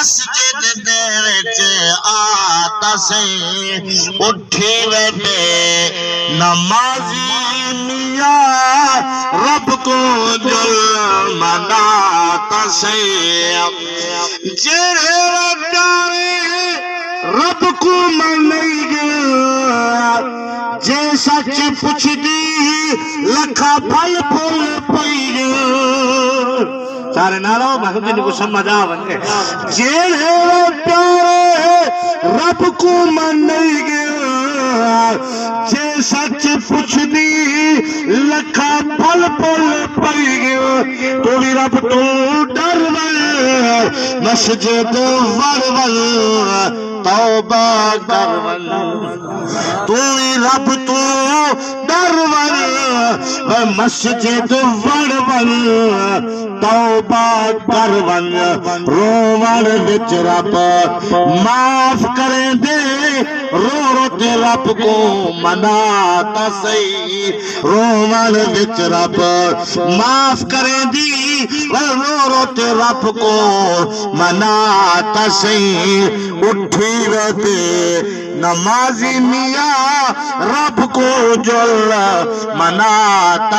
मस्जिद दे विच आता से उठी वेठे नमाजी मियां रब को जुल मनाता से जेरे प्यारे रब को मनेगा जे सच पुछदी लखा फल फूल पईगा सारे नालो महमद को समझ आवे जेरे प्यारे रब को मनेगा जे सच पुछदी लखा फल फूल पईगा तो भी रब तो डर मस्जिद वरवल तौबा करवल तू रब तू डरवल मस्जिद वरवल तौबा करवल रोवण विच रब माफ करे दे रो रो ते रब को मनाता सही रोवण विच रब माफ करे दी रो रो ते रब को मनाता सही उठी रहते नमाजी मियां रब को जुल मनाता